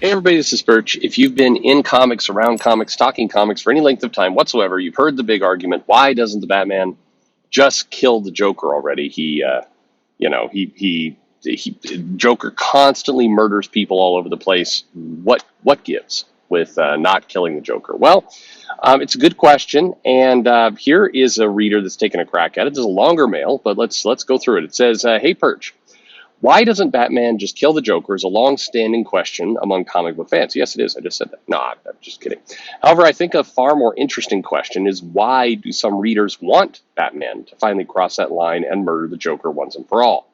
Hey everybody, this is Perch. If you've been in comics, around comics, talking comics for any length of time whatsoever, you've heard the big argument: why doesn't the Batman just kill the Joker already? He Joker constantly murders people all over the place. What gives with not killing the Joker? Well, it's a good question, and here is a reader that's taken a crack at it. This is a longer mail, but let's go through it. It says, "Hey Perch. Why doesn't Batman just kill the Joker is a long-standing question among comic book fans." Yes, it is. I just said that. No, I'm just kidding. However, I think a far more interesting question is, why do some readers want Batman to finally cross that line and murder the Joker once and for all?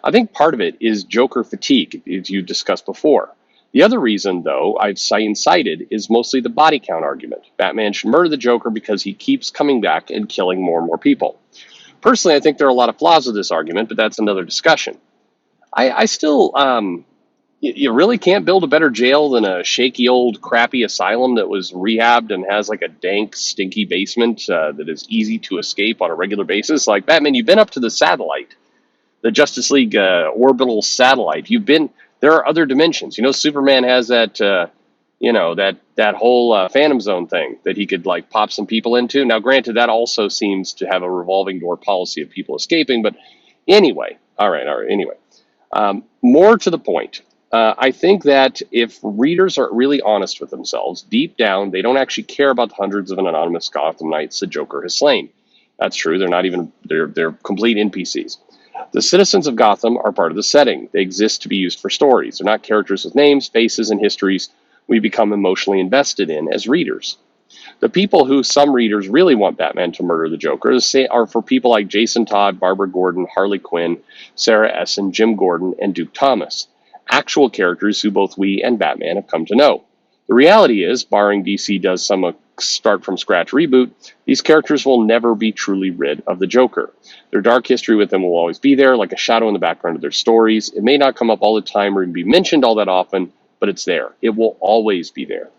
I think part of it is Joker fatigue, as you discussed before. The other reason, though, I've cited is mostly the body count argument. Batman should murder the Joker because he keeps coming back and killing more and more people. Personally, I think there are a lot of flaws with this argument, but that's another discussion. I still, you really can't build a better jail than a shaky old crappy asylum that was rehabbed and has like a dank, stinky basement that is easy to escape on a regular basis. Like, Batman, you've been up to the satellite, the Justice League orbital satellite. There are other dimensions. Superman has that, that whole Phantom Zone thing that he could like pop some people into. Now, granted, that also seems to have a revolving door policy of people escaping. But anyway, all right. Anyway. More to the point, I think that if readers are really honest with themselves, deep down, they don't actually care about the hundreds of anonymous Gotham Knights the Joker has slain. That's true. They're complete NPCs. The citizens of Gotham are part of the setting. They exist to be used for stories. They're not characters with names, faces, and histories we become emotionally invested in as readers. The people who some readers really want Batman to murder the Joker are for people like Jason Todd, Barbara Gordon, Harley Quinn, Sarah Essen, Jim Gordon, and Duke Thomas. Actual characters who both we and Batman have come to know. The reality is, barring DC does some start-from-scratch reboot, these characters will never be truly rid of the Joker. Their dark history with them will always be there, like a shadow in the background of their stories. It may not come up all the time or even be mentioned all that often, but it's there. It will always be there.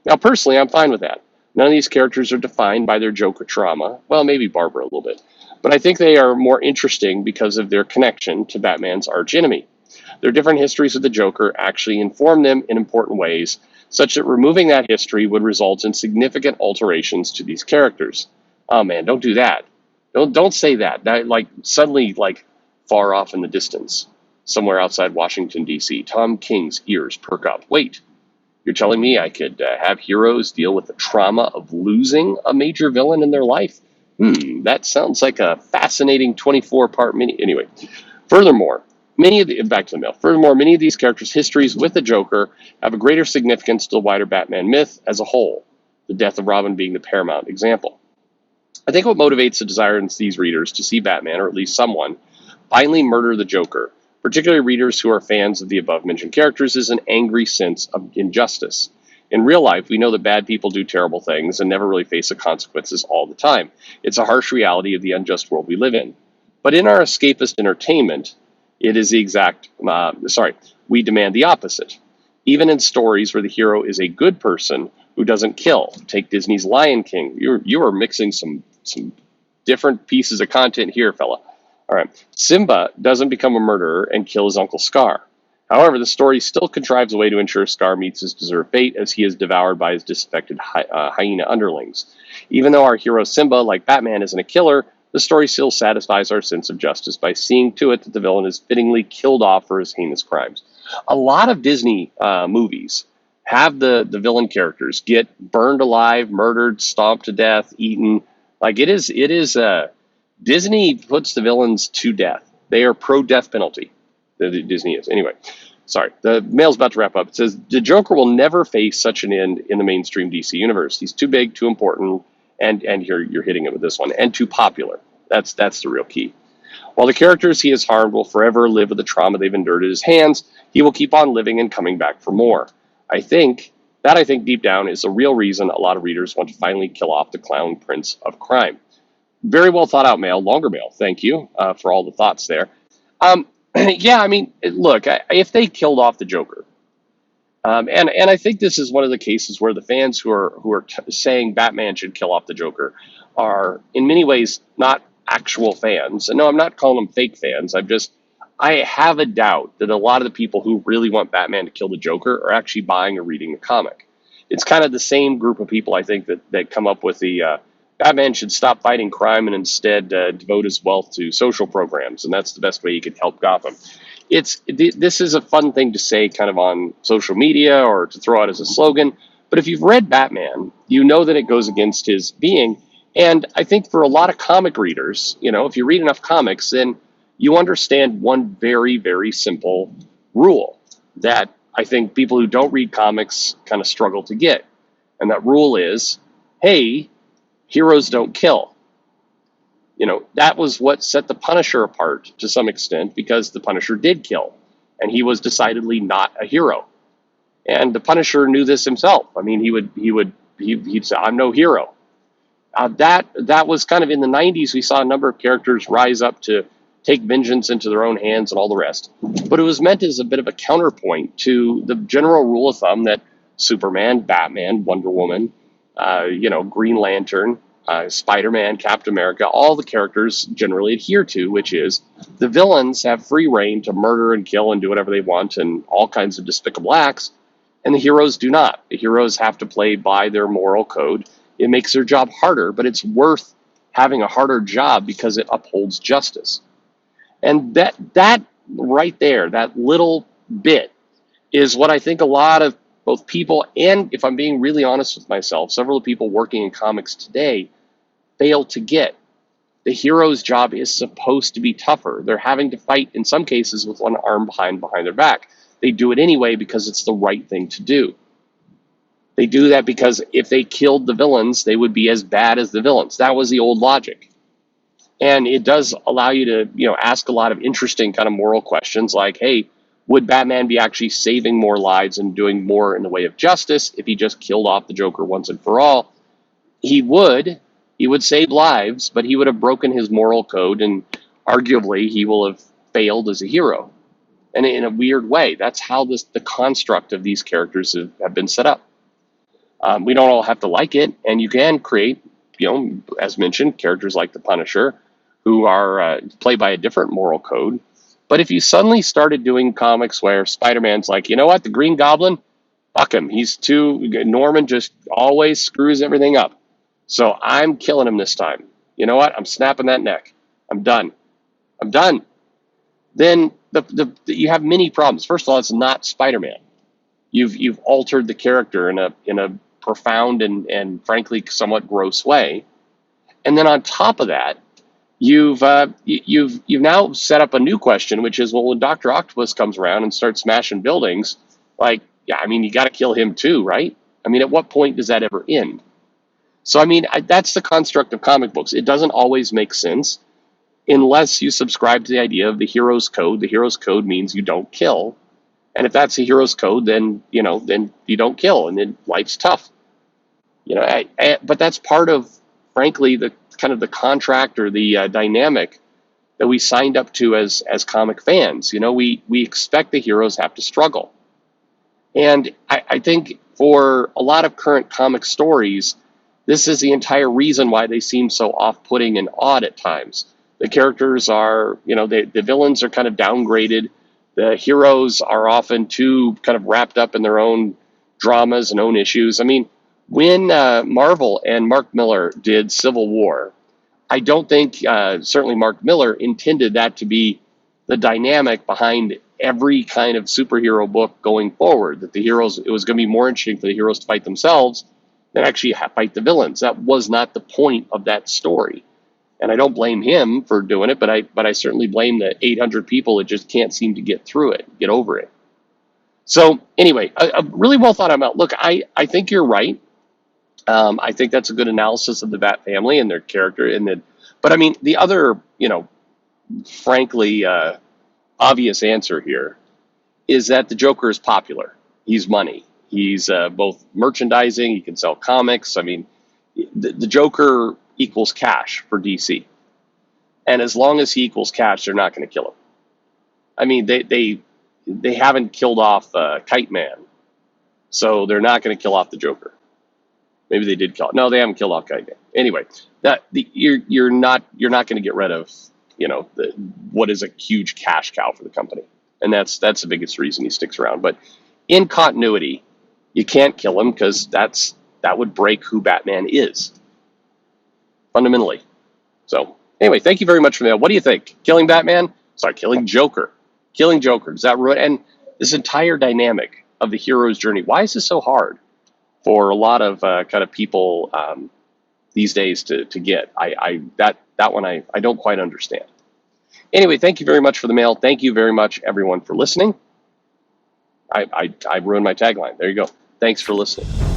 Now, personally, I'm fine with that. None of these characters are defined by their Joker trauma. Well, maybe Barbara a little bit. But I think they are more interesting because of their connection to Batman's archenemy. Their different histories with the Joker actually inform them in important ways, such that removing that history would result in significant alterations to these characters. Oh man, don't do that. Don't say that. Suddenly, far off in the distance, somewhere outside Washington, D.C., Tom King's ears perk up. Wait. You're telling me I could have heroes deal with the trauma of losing a major villain in their life? That sounds like a fascinating 24-part mini. Anyway, furthermore, many of these characters' histories with the Joker have a greater significance to the wider Batman myth as a whole, the death of Robin being the paramount example. I think what motivates the desire in these readers to see Batman, or at least someone, finally murder the Joker, particularly readers who are fans of the above-mentioned characters, is an angry sense of injustice. In real life, we know that bad people do terrible things and never really face the consequences all the time. It's a harsh reality of the unjust world we live in. But in our escapist entertainment, it is we demand the opposite. Even in stories where the hero is a good person who doesn't kill. Take Disney's Lion King. You are mixing some different pieces of content here, fella. All right. Simba doesn't become a murderer and kill his uncle Scar. However, the story still contrives a way to ensure Scar meets his deserved fate as he is devoured by his disaffected hyena underlings. Even though our hero Simba, like Batman, isn't a killer, the story still satisfies our sense of justice by seeing to it that the villain is fittingly killed off for his heinous crimes. A lot of Disney movies have the villain characters get burned alive, murdered, stomped to death, eaten. Disney puts the villains to death. They are pro-death penalty. Disney is. Anyway, sorry. The mail's about to wrap up. It says, the Joker will never face such an end in the mainstream DC universe. He's too big, too important, and you're hitting it with this one, and too popular. That's the real key. While the characters he has harmed will forever live with the trauma they've endured at his hands, he will keep on living and coming back for more. I think deep down is the real reason a lot of readers want to finally kill off the clown prince of crime. Very well thought out mail, longer mail. Thank you for all the thoughts there. Yeah, I mean, look, if they killed off the Joker, and I think this is one of the cases where the fans who are saying Batman should kill off the Joker are in many ways not actual fans. And no, I'm not calling them fake fans. I have a doubt that a lot of the people who really want Batman to kill the Joker are actually buying or reading the comic. It's kind of the same group of people, I think, that come up with the Batman should stop fighting crime and instead devote his wealth to social programs, and that's the best way he could help Gotham. This is a fun thing to say kind of on social media or to throw out as a slogan, but if you've read Batman, you know that it goes against his being. And I think for a lot of comic readers, if you read enough comics, then you understand one very, very simple rule that I think people who don't read comics kind of struggle to get. And that rule is, hey, heroes don't kill. That was what set the Punisher apart to some extent, because the Punisher did kill, and he was decidedly not a hero. And the Punisher knew this himself. I mean, he'd say, "I'm no hero." That was kind of in the '90s. We saw a number of characters rise up to take vengeance into their own hands and all the rest. But it was meant as a bit of a counterpoint to the general rule of thumb that Superman, Batman, Wonder Woman, Green Lantern, Spider-Man, Captain America, all the characters generally adhere to, which is the villains have free reign to murder and kill and do whatever they want and all kinds of despicable acts, and the heroes do not. The heroes have to play by their moral code. It makes their job harder, but it's worth having a harder job because it upholds justice. And that right there, that little bit, is what I think a lot of both people and, if I'm being really honest with myself, several people working in comics today fail to get. The hero's job is supposed to be tougher. They're having to fight, in some cases, with one arm behind their back. They do it anyway because it's the right thing to do. They do that because if they killed the villains, they would be as bad as the villains. That was the old logic. And it does allow you to, ask a lot of interesting kind of moral questions like, hey, would Batman be actually saving more lives and doing more in the way of justice if he just killed off the Joker once and for all? He would. He would save lives, but he would have broken his moral code, and arguably he will have failed as a hero. And in a weird way, that's how the construct of these characters have been set up. We don't all have to like it, and you can create, as mentioned, characters like the Punisher, who are played by a different moral code. But if you suddenly started doing comics where Spider-Man's like, you know what, the Green Goblin, fuck him, Norman just always screws everything up. So I'm killing him this time. You know what, I'm snapping that neck. I'm done. Then you have many problems. First of all, it's not Spider-Man. You've altered the character in a profound and frankly somewhat gross way. And then on top of that, you've now set up a new question, which is, well, when Dr. Octopus comes around and starts smashing buildings, like, yeah, I mean, you got to kill him too, right? I mean, at what point does that ever end? So, I mean, that's the construct of comic books. It doesn't always make sense unless you subscribe to the idea of the hero's code. The hero's code means you don't kill. And if that's the hero's code, then you don't kill, and then life's tough. But that's part of, frankly, the kind of the contract or the dynamic that we signed up to as comic fans. We expect the heroes have to struggle. And I think for a lot of current comic stories, this is the entire reason why they seem so off-putting and odd at times. The characters are, the villains are kind of downgraded. The heroes are often too kind of wrapped up in their own dramas and own issues. I mean, when Marvel and Mark Millar did Civil War, I don't think, certainly Mark Millar intended that to be the dynamic behind every kind of superhero book going forward, that it was going to be more interesting for the heroes to fight themselves than actually fight the villains. That was not the point of that story. And I don't blame him for doing it, but I certainly blame the 800 people that just can't seem to get over it. So anyway, a really well thought out. Look, I think you're right. I think that's a good analysis of the Bat family and their character. But I mean, the other, frankly, obvious answer here is that the Joker is popular. He's money. He's both merchandising. He can sell comics. I mean, the Joker equals cash for DC. And as long as he equals cash, they're not going to kill him. I mean, they haven't killed off Kite Man, so they're not going to kill off the Joker. Maybe they did kill. No, they haven't killed off Kite Man. Anyway, you're not going to get rid of what is a huge cash cow for the company. And that's the biggest reason he sticks around. But in continuity, you can't kill him because that would break who Batman is fundamentally. So anyway, thank you very much for that. What do you think? Killing Batman? Sorry, killing Joker. Killing Joker. Does that ruin? And this entire dynamic of the hero's journey. Why is this so hard for a lot of kind of people these days to get? That one I don't quite understand. Anyway, thank you very much for the mail. Thank you very much, everyone, for listening. I ruined my tagline. There you go. Thanks for listening.